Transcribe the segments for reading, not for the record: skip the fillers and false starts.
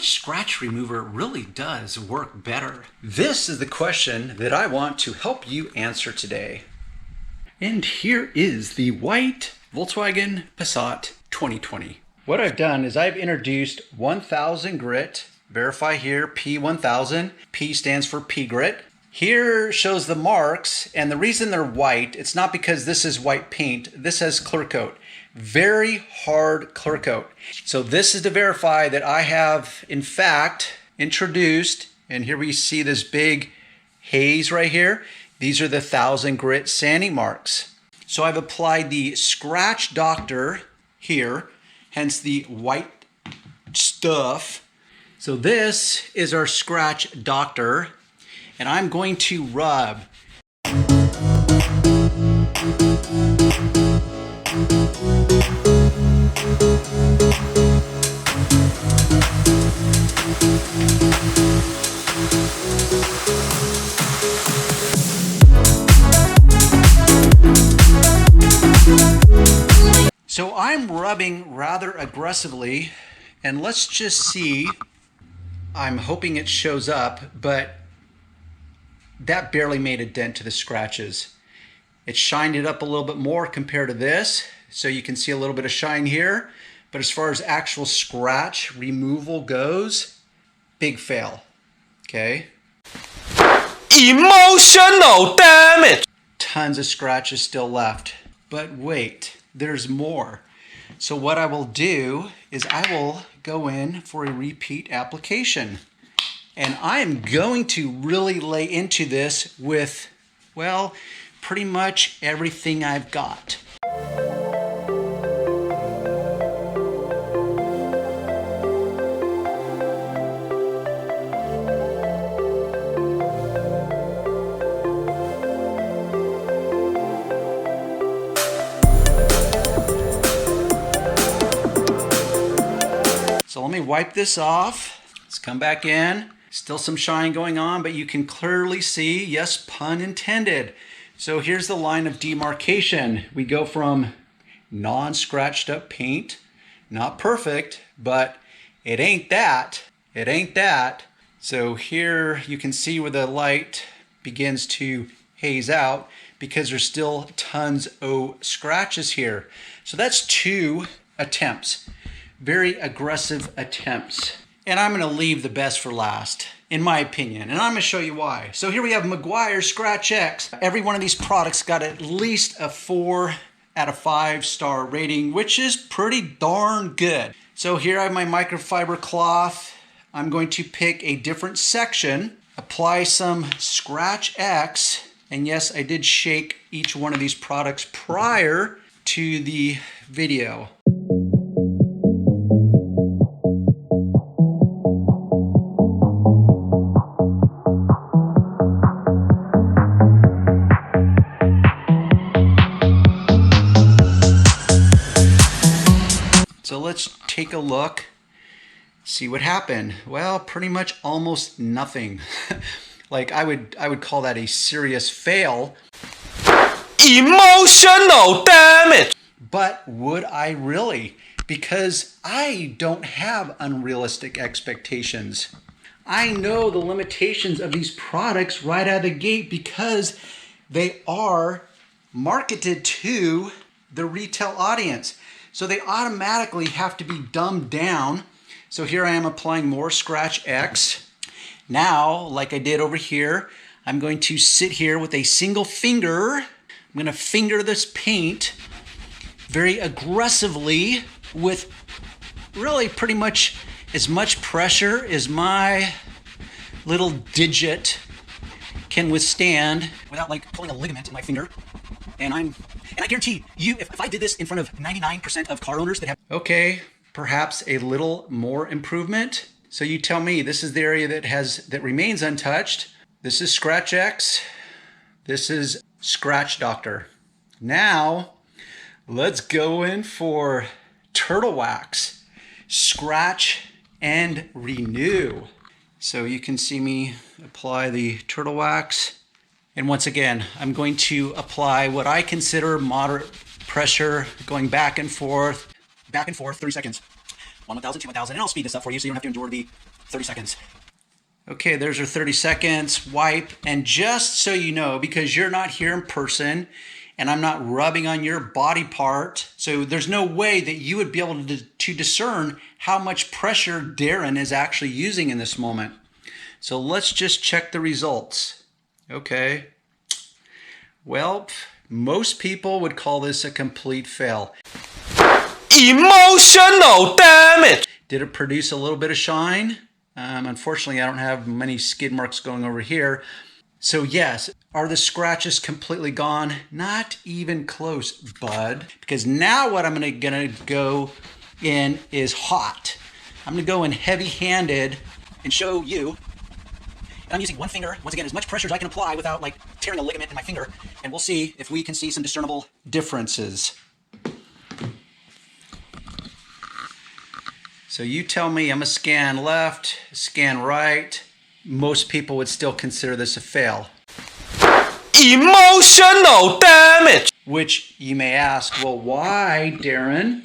which scratch remover really does work better? This is the question that I want to help you answer today. And here is the white Volkswagen Passat 2020. What I've done is I've introduced 1000 grit, verify here, P1000. P stands for P grit. Here shows the marks, and the reason they're white, it's not because this is white paint, this has clear coat. Very hard clear coat. So this is to verify that I have in fact introduced, and here we see this big haze right here. These are the 1000 grit sanding marks. So I've applied the Scratch Doctor here, hence the white stuff. So this is our Scratch Doctor, and I'm going to rub. So I'm rubbing rather aggressively, and let's just see. I'm hoping it shows up, but that barely made a dent to the scratches. It shined it up a little bit more compared to this, so you can see a little bit of shine here. But as far as actual scratch removal goes, big fail. Okay. Emotional damage. Tons of scratches still left. But wait, there's more. So what I will do is I will go in for a repeat application. And I'm going to really lay into this with, well, pretty much everything I've got. So let me wipe this off. Let's come back in. Still some shine going on, but you can clearly see, yes, pun intended. So here's the line of demarcation. We go from non-scratched up paint, not perfect, but it ain't that. It ain't that. So here you can see where the light begins to haze out because there's still tons of scratches here. So that's 2 attempts. Very aggressive attempts. And I'm gonna leave the best for last, in my opinion, and I'm gonna show you why. So here we have Meguiar ScratchX. Every one of these products got at least a 4 out of 5 star rating, which is pretty darn good. So here I have my microfiber cloth. I'm going to pick a different section, apply some ScratchX, and yes, I did shake each one of these products prior to the video. So let's take a look, see what happened. Well, pretty much almost nothing. Like I would call that a serious fail. Emotional damage. But would I really? Because I don't have unrealistic expectations. I know the limitations of these products right out of the gate because they are marketed to the retail audience. So they automatically have to be dumbed down. So here I am applying more ScratchX. Now, like I did over here, I'm going to sit here with a single finger. I'm going to finger this paint very aggressively with really pretty much as much pressure as my little digit can withstand without like pulling a ligament in my finger. And I guarantee you, if I did this in front of 99% of car owners that have... Okay, perhaps a little more improvement. So you tell me, this is the area that remains untouched. This is ScratchX. This is Scratch Doctor. Now, let's go in for Turtle Wax. Scratch and renew. So you can see me apply the Turtle Wax. And once again, I'm going to apply what I consider moderate pressure, going back and forth, 30 seconds. on 1000 to 1000, and I'll speed this up for you so you don't have to endure the 30 seconds. Okay, there's our 30 seconds, wipe, and just so you know, because you're not here in person and I'm not rubbing on your body part, so there's no way that you would be able to discern how much pressure Darren is actually using in this moment. So let's just check the results. Okay. Well, most people would call this a complete fail. Emotional damage. Did it produce a little bit of shine? Unfortunately, I don't have many skid marks going over here. So yes, are the scratches completely gone? Not even close, bud. Because now what I'm gonna go in is hot. I'm gonna go in heavy-handed and show you. And I'm using one finger, once again, as much pressure as I can apply without like tearing a ligament in my finger. And we'll see if we can see some discernible differences. So you tell me. I'm gonna scan left, scan right. Most people would still consider this a fail. Emotional damage. Which you may ask, well, why, Darren,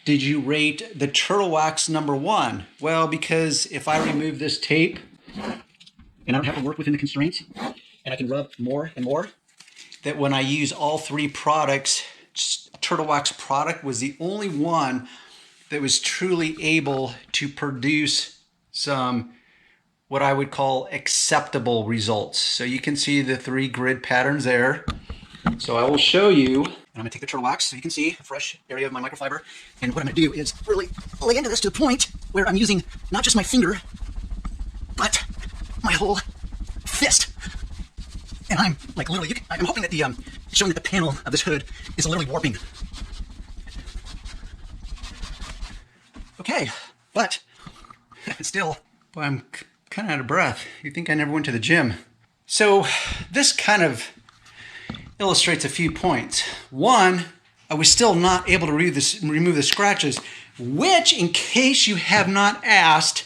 did you rate the Turtle Wax #1? Well, because if I remove this tape and I don't have to work within the constraints and I can rub more and more, that when I use all three products, Turtle Wax product was the only one that was truly able to produce some what I would call acceptable results. So you can see the 3 grid patterns there. So I will show you, and I'm gonna take the Turtle Wax so you can see a fresh area of my microfiber. And what I'm gonna do is really lay into this to the point where I'm using not just my finger, but my whole fist. And I'm like literally, I'm hoping that showing that the panel of this hood is literally warping. Okay, but still, boy, I'm kind of out of breath. You think I never went to the gym. So this kind of illustrates a few points. One, I was still not able to remove the scratches, which, in case you have not asked,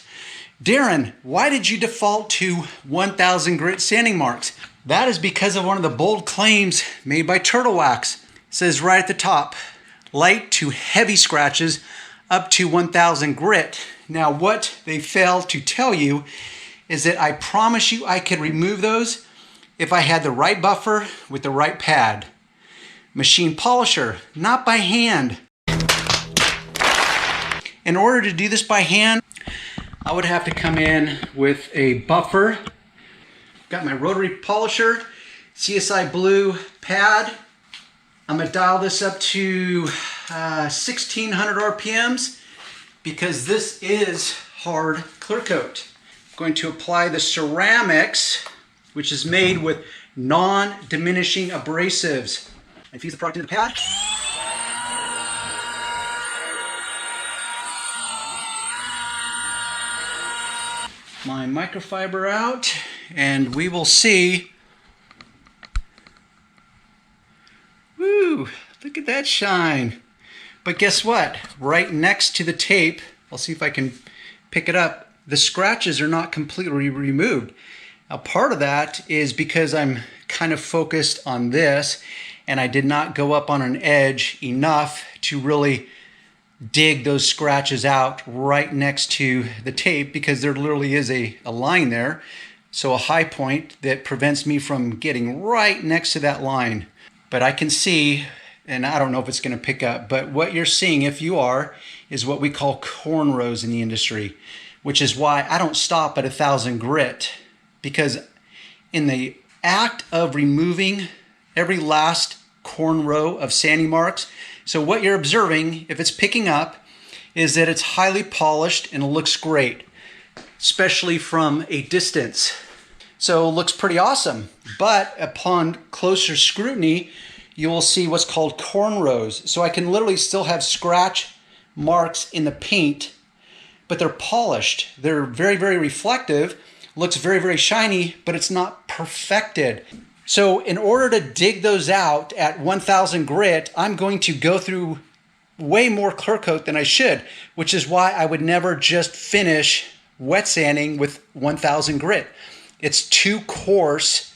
Darren, why did you default to 1000 grit sanding marks? That is because of one of the bold claims made by Turtle Wax. It says right at the top, light to heavy scratches up to 1000 grit. Now what they fail to tell you is that I promise you I could remove those if I had the right buffer with the right pad. Machine polisher, not by hand. In order to do this by hand, I would have to come in with a buffer. Got my rotary polisher, CSI blue pad. I'm gonna dial this up to 1600 RPMs because this is hard clear coat. I'm going to apply the ceramics, which is made with non-diminishing abrasives. Infuse the product into the pad. My microfiber out, and we will see. Woo, look at that shine. But guess what? Right next to the tape, I'll see if I can pick it up, the scratches are not completely removed. Now part of that is because I'm kind of focused on this and I did not go up on an edge enough to really dig those scratches out right next to the tape because there literally is a line there. So a high point that prevents me from getting right next to that line. But I can see, and I don't know if it's going to pick up, but what you're seeing, if you are, is what we call cornrows in the industry, which is why I don't stop at 1000 grit, because in the act of removing every last cornrow of sanding marks, so what you're observing, if it's picking up, is that it's highly polished and it looks great, especially from a distance. So it looks pretty awesome, but upon closer scrutiny, you will see what's called cornrows. So I can literally still have scratch marks in the paint, but they're polished. They're very, very reflective, looks very, very shiny, but it's not perfected. So in order to dig those out at 1000 grit, I'm going to go through way more clear coat than I should, which is why I would never just finish wet sanding with 1000 grit. It's too coarse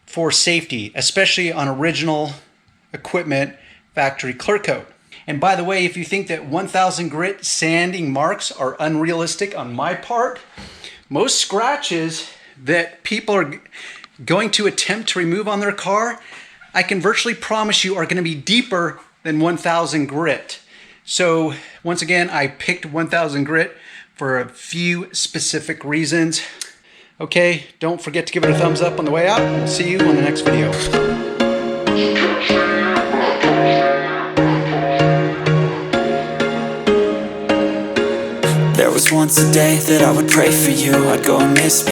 for safety, especially on original equipment factory clear coat. And by the way, if you think that 1000 grit sanding marks are unrealistic on my part, most scratches that people are going to attempt to remove on their car, I can virtually promise you are going to be deeper than 1000 grit. So once again, I picked 1000 grit for a few specific reasons. Okay, don't forget to give it a thumbs up on the way out. We'll see you on the next video. There was once a day that I would pray for you. I'd go and miss